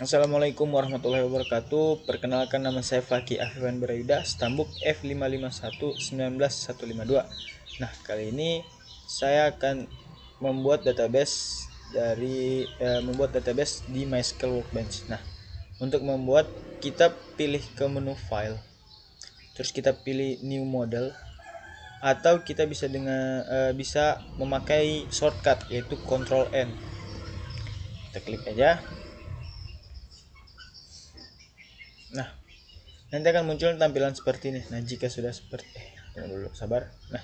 Assalamualaikum warahmatullahi wabarakatuh. Perkenalkan, nama saya Fakih Afifan Berayuda, Stambuk F55119152. Nah, kali ini saya akan membuat database di MySQL Workbench. Nah, untuk membuat, kita pilih ke menu file, terus kita pilih new model, atau kita bisa memakai shortcut yaitu Ctrl N. Kita klik aja. Nah, nanti akan muncul tampilan seperti ini. Nah, jika sudah tunggu dulu, sabar. Nah,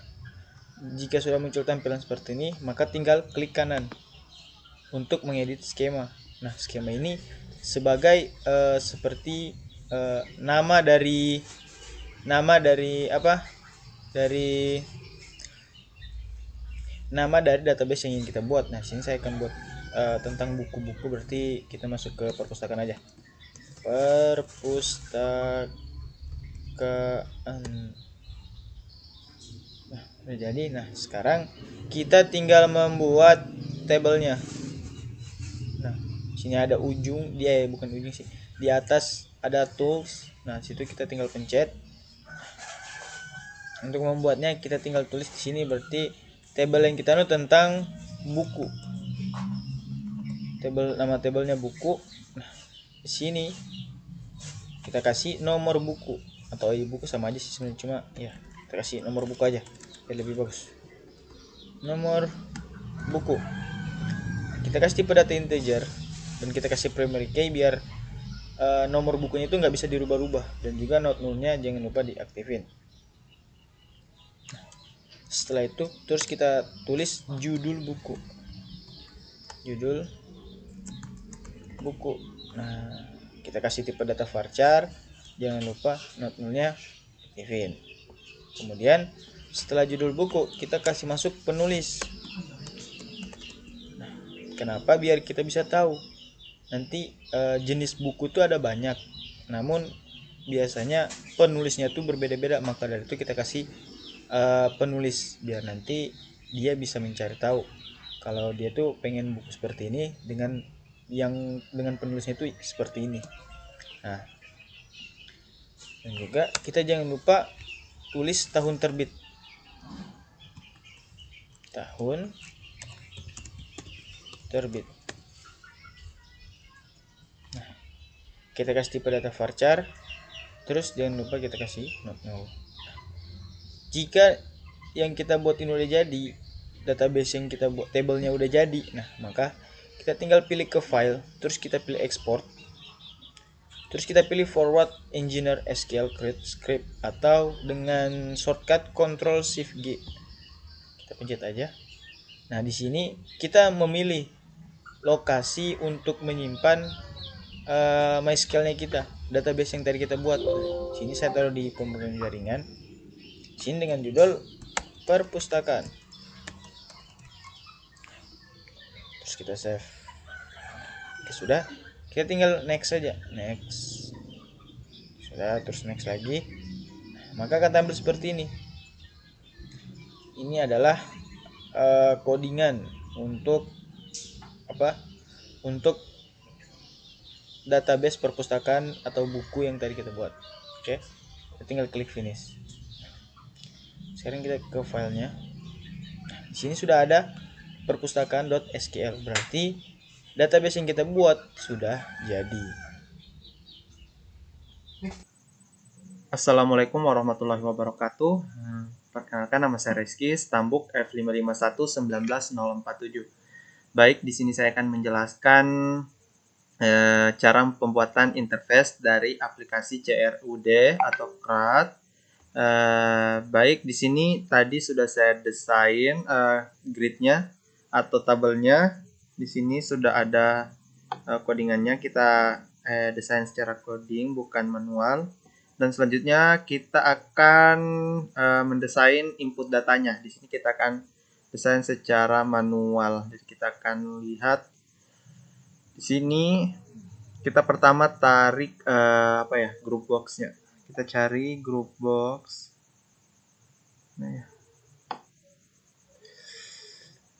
jika sudah muncul tampilan seperti ini, maka tinggal klik kanan untuk mengedit skema. Nah, skema ini sebagai seperti nama dari apa? Dari nama dari database yang ingin kita buat. Nah, sini saya akan buat tentang buku-buku, berarti kita masuk ke perpustakaan aja. Perpustakaan. Nah, udah jadi. Nah, sekarang kita tinggal membuat tabelnya. Nah, sini ada ujung, bukan ujung sih. Di atas ada tools. Nah, situ kita tinggal pencet. Untuk membuatnya kita tinggal tulis di sini, berarti tabel yang kita tentang buku. Nama tabelnya buku. Nah, di sini kita kasih nomor buku atau buku, sama aja sih sebenarnya, cuma ya kita kasih nomor buku aja biar lebih bagus. Nomor buku. Kita kasih tipe data integer dan kita kasih primary key biar nomor bukunya itu nggak bisa dirubah-rubah, dan juga not null-nya jangan lupa diaktifin. Setelah itu terus kita tulis judul buku. Nah, kita kasih tipe data varchar, jangan lupa not null-nya aktifin. Kemudian setelah judul buku kita kasih masuk penulis. Nah, kenapa? Biar kita bisa tahu nanti jenis buku itu ada banyak, namun biasanya penulisnya tuh berbeda-beda. Maka dari itu kita kasih penulis biar nanti dia bisa mencari tahu kalau dia tuh pengen buku seperti ini dengan penulisnya itu seperti ini. Nah, dan juga kita jangan lupa tulis tahun terbit. Tahun terbit. Nah, kita kasih tipe data varchar, terus jangan lupa kita kasih not null. Jika yang kita buat ini udah jadi, database yang kita buat tabelnya udah jadi, nah maka kita tinggal pilih ke file, terus kita pilih export, terus kita pilih forward engineer SQL script atau dengan shortcut Ctrl Shift G. Kita pencet aja. Nah, di sini kita memilih lokasi untuk menyimpan MySQL-nya kita, database yang tadi kita buat. Sini saya taruh di pemrograman jaringan. Sini dengan judul perpustakaan. Terus kita save. Oke, sudah. Kita tinggal next saja. Next. Sudah, terus next lagi. Maka akan tampil seperti ini. Ini adalah codingan untuk apa? Untuk database perpustakaan atau buku yang tadi kita buat. Oke. Kita tinggal klik finish. Sekarang kita ke filenya. Di sini sudah ada perpustakaan.sql, berarti database yang kita buat sudah jadi. Assalamualaikum warahmatullahi wabarakatuh. Perkenalkan, nama saya Rizky, Stambuk F5511919047. Baik, di sini saya akan menjelaskan cara pembuatan interface dari aplikasi CRUD atau CRUD. Baik, di sini tadi sudah saya desain gridnya atau tabelnya. Di sini sudah ada codingannya. Kita desain secara coding, bukan manual. Dan selanjutnya kita akan mendesain input datanya. Di sini kita akan desain secara manual. Jadi kita akan lihat di sini. Kita pertama tarik group box-nya. Kita cari group box. Nah ya.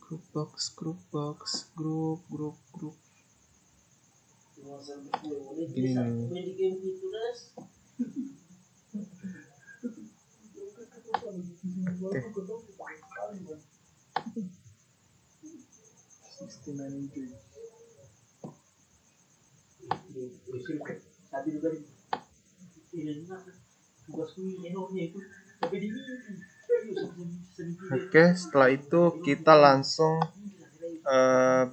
Group box. Gini nih. Oke, setelah itu kita langsung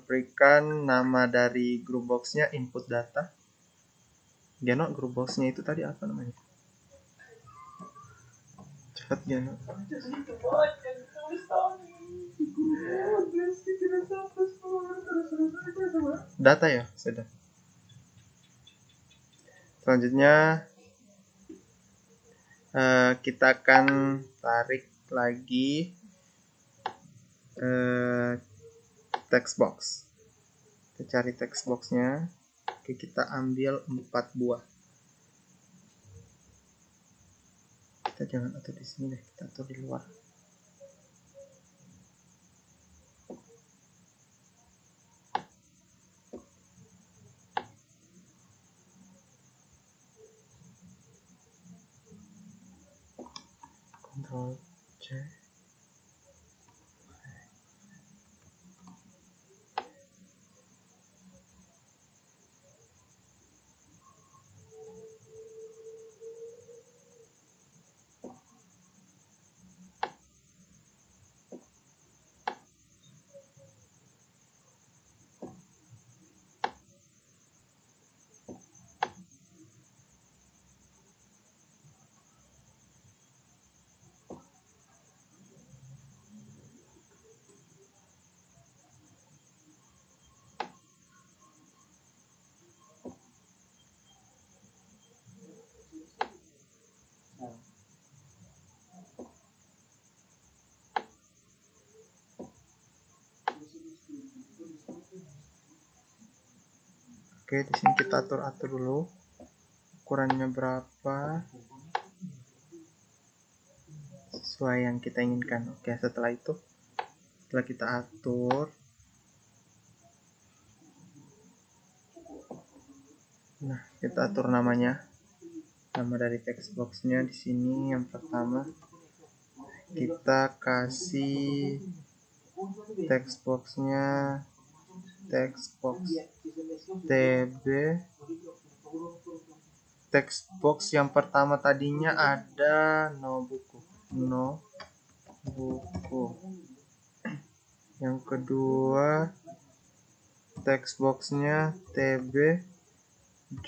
berikan nama dari group boxnya input data. Geno, group boxnya itu tadi apa namanya? Cepat Geno. Data ya, sudah. Selanjutnya kita akan tarik lagi text box. Kita cari text boxnya. Oke, kita ambil 4 buah. Kita jangan atur di sini deh, kita atur di luar. Ctrl C. Oke, di sini kita atur dulu ukurannya berapa sesuai yang kita inginkan. Oke, setelah kita atur, nah kita atur namanya, nama dari text boxnya di sini. Yang pertama kita kasih text boxnya text box TB. Text box yang pertama tadinya ada no buku. Yang kedua text boxnya TB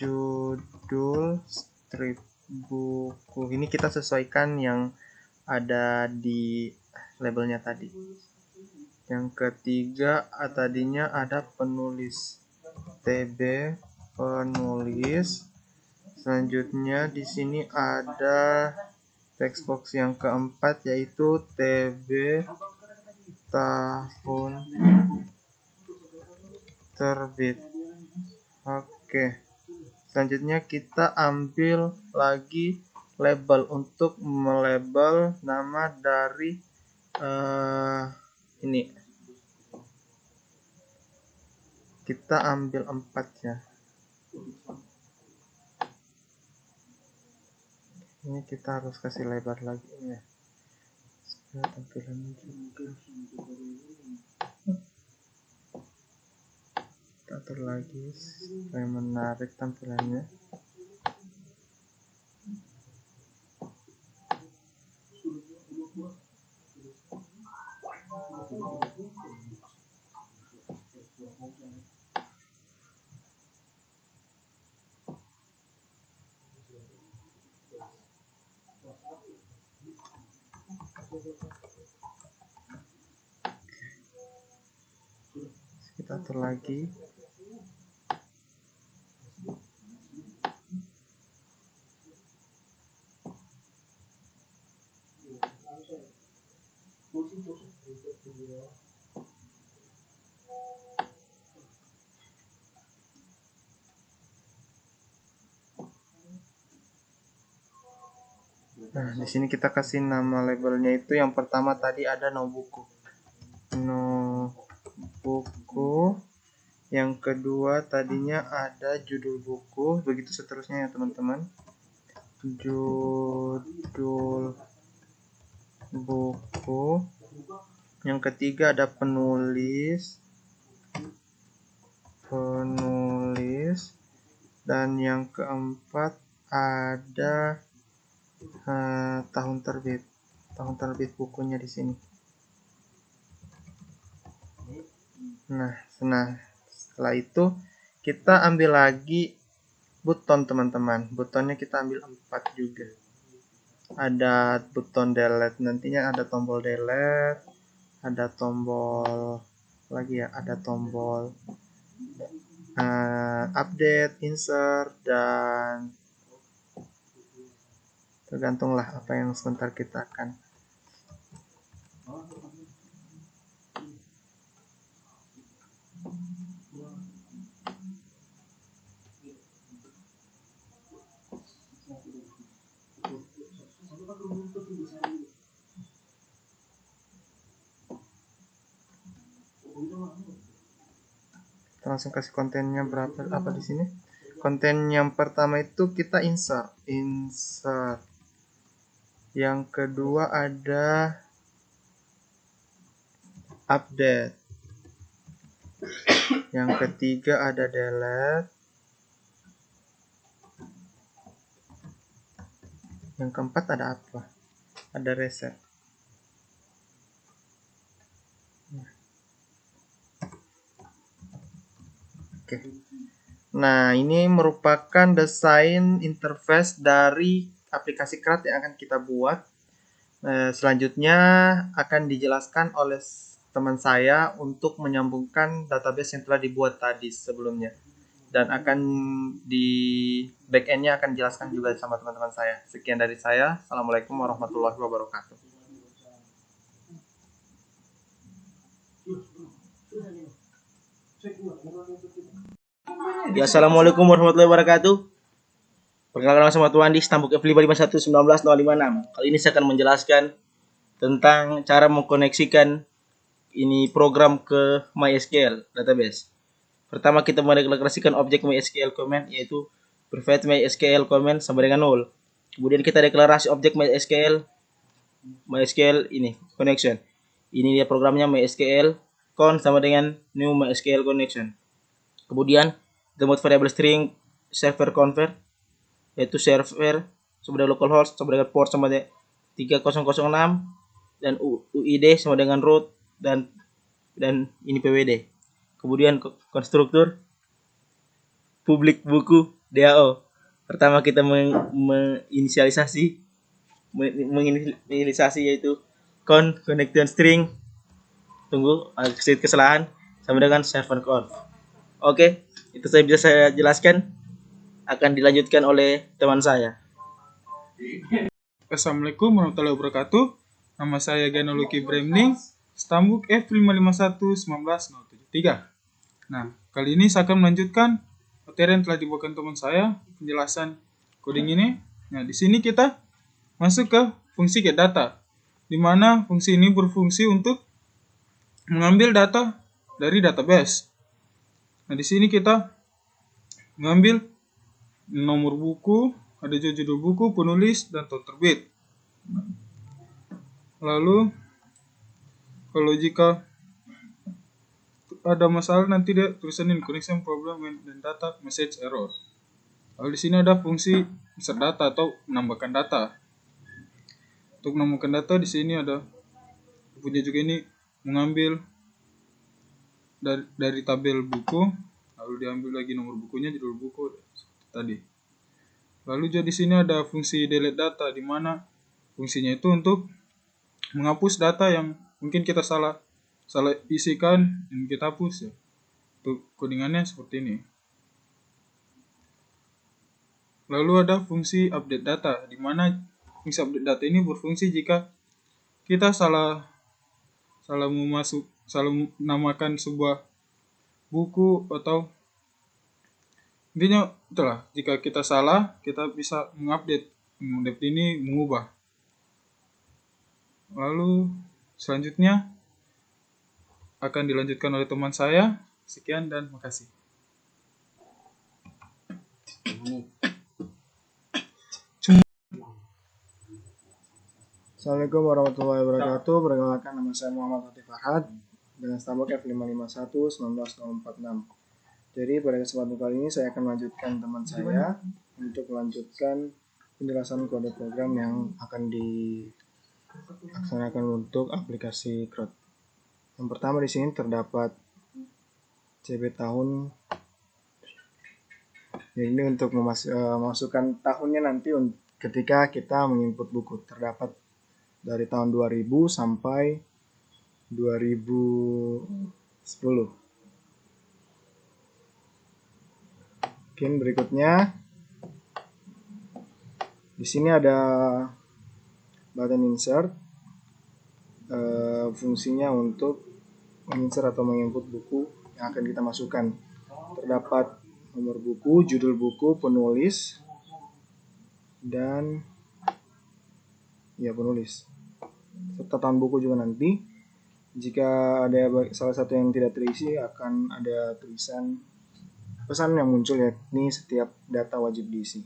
judul strip buku. Ini kita sesuaikan yang ada di labelnya tadi. Yang ketiga tadinya ada penulis TB penulis. Selanjutnya di sini ada text box yang keempat yaitu TB tahun terbit. Oke. Selanjutnya kita ambil lagi label untuk melabel nama dari ini. Kita ambil 4 ya. Ini kita harus kasih lebar lagi ya. Supaya tampilannya juga. Kita atur lagi supaya menarik tampilannya. Kita atur lagi. Nah, di sini kita kasih nama labelnya itu yang pertama tadi ada no buku. No buku. Yang kedua tadinya ada judul buku, begitu seterusnya ya teman-teman. Judul buku. Yang ketiga ada penulis. Dan yang keempat ada tahun terbit bukunya di sini. Nah, setelah itu kita ambil lagi buton teman-teman. Butonnya kita ambil 4 juga. Ada buton delete, nantinya ada tombol delete, ada tombol lagi ya, ada tombol update, insert, dan tergantunglah apa yang sebentar kita akan kita langsung kasih kontennya berapa apa di sini. Konten yang pertama itu kita insert. Yang kedua ada update. Yang ketiga ada delete. Yang keempat ada apa? Ada reset. Oke. Nah, ini merupakan desain interface dari aplikasi CRUD yang akan kita buat. Selanjutnya akan dijelaskan oleh teman saya untuk menyambungkan database yang telah dibuat tadi sebelumnya. Dan akan di backend-nya akan dijelaskan juga sama teman-teman saya. Sekian dari saya. Assalamualaikum warahmatullahi wabarakatuh. Ya, assalamualaikum warahmatullahi wabarakatuh. Perkenalkan sama Tuan di Stambuk F551190556. Kali ini saya akan menjelaskan tentang cara mengkoneksikan ini program ke MySQL database. Pertama kita mendeklarasikan objek MySQL command, yaitu private MySQL command sama dengan 0. Kemudian kita deklarasi objek MySQL ini connection. Ini dia programnya MySQL con sama dengan new MySQL connection. Kemudian kita buat variable string server convert, yaitu server sama dengan localhost sama dengan port sama dengan 3006 dan UID sama dengan root dan ini PWD. Kemudian konstruktor publik buku DAO. Pertama kita menginisialisasi yaitu connection string, tunggu sedikit kesalahan, sama dengan server conf. Oke, itu saya bisa saya jelaskan, akan dilanjutkan oleh teman saya. Assalamualaikum warahmatullahi wabarakatuh. Nama saya Ganoloki Bremning, Stambuk F5511973. Nah, kali ini saya akan melanjutkan materi yang telah dibuatkan teman saya, penjelasan coding ini. Nah, di sini kita masuk ke fungsi get data, di mana fungsi ini berfungsi untuk mengambil data dari database. Nah, di sini kita mengambil nomor buku, ada judul buku, penulis, dan tahun terbit. Lalu, kalau jika ada masalah nanti dia tulisanin connection problem dan data message error. Lalu di sini ada fungsi insert data atau menambahkan data. Untuk menambahkan data di sini ada punya juga ini mengambil dari tabel buku, lalu diambil lagi nomor bukunya, judul buku tadi. Lalu jadi di sini ada fungsi delete data, di mana fungsinya itu untuk menghapus data yang mungkin kita salah isikan dan kita hapus ya. Untuk codingannya seperti ini. Lalu ada fungsi update data, di mana fungsi update data ini berfungsi jika kita salah menamakan sebuah buku atau intinya itulah, jika kita salah kita bisa mengupdate ini, mengubah. Lalu selanjutnya akan dilanjutkan oleh teman saya Sekian dan makasih. Assalamualaikum warahmatullahi wabarakatuh. Perkenalkan, nama saya Muhammad Latif Farhad dengan stambok F551-19046. Jadi pada kesempatan kali ini saya akan melanjutkan teman saya untuk melanjutkan penjelasan kode program yang akan dilaksanakan untuk aplikasi CRUD. Yang pertama di sini terdapat CB tahun. Jadi ini untuk memasukkan tahunnya nanti ketika kita menginput buku. Terdapat dari tahun 2000 sampai 2010. Oke, berikutnya di sini ada button insert. Fungsinya untuk menginsert atau menginput buku yang akan kita masukkan. Terdapat nomor buku, judul buku, penulis, dan penulis serta tahun buku juga nanti. Jika ada salah satu yang tidak terisi, akan ada tulisan pesan yang muncul, yakni setiap data wajib diisi.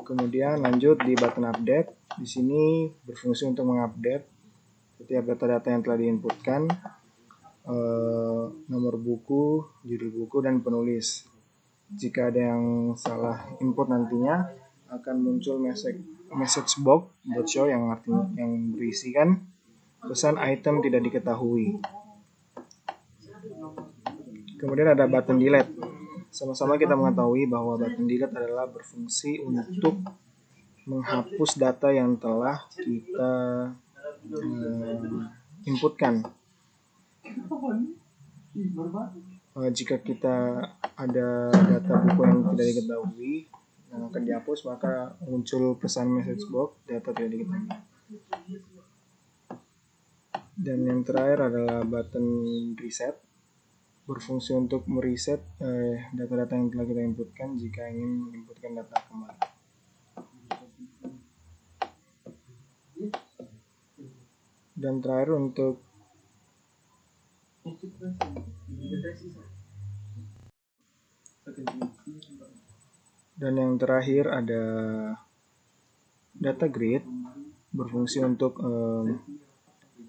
Kemudian lanjut di button update. Di sini berfungsi untuk mengupdate setiap data-data yang telah diinputkan, nomor buku, judul buku, dan penulis. Jika ada yang salah input nantinya akan muncul message box show yang artinya yang berisikan pesan item tidak diketahui. Kemudian ada button delete. Sama-sama kita mengetahui bahwa button delete adalah berfungsi untuk menghapus data yang telah kita inputkan. Jika kita ada data buku yang tidak diketahui yang akan dihapus, maka muncul pesan message box data tidak diketahui. Dan yang terakhir adalah button reset, berfungsi untuk mereset data-data yang telah kita inputkan jika ingin menginputkan data kembali. Dan terakhir untuk ada data grid, berfungsi untuk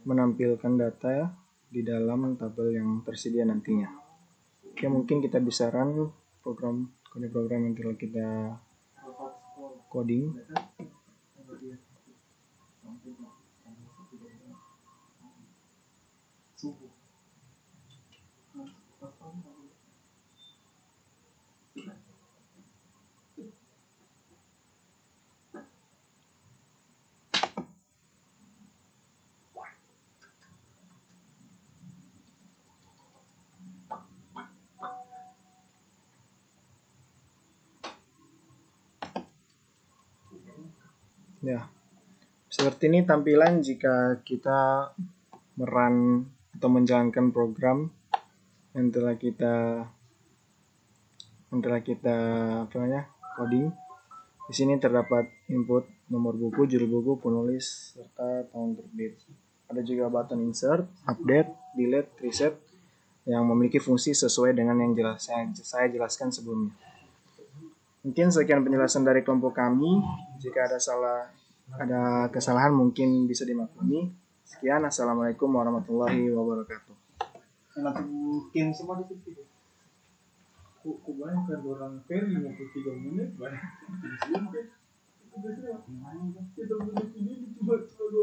menampilkan data di dalam tabel yang tersedia nantinya. Oke, mungkin kita bisa run kode program yang telah kita coding. Ya, seperti ini tampilan jika kita merun atau menjalankan program yang telah kita coding. Di sini terdapat input nomor buku, judul buku, penulis, serta tahun terbit. Ada juga button insert, update, delete, reset yang memiliki fungsi sesuai dengan yang saya jelaskan sebelumnya. Mungkin sekian penjelasan dari kelompok kami. Jika ada kesalahan mungkin bisa dimaklumi. Sekian, assalamualaikum warahmatullahi wabarakatuh. Kok banyak kan orang fair 53 menit banyak. Kita ini cuma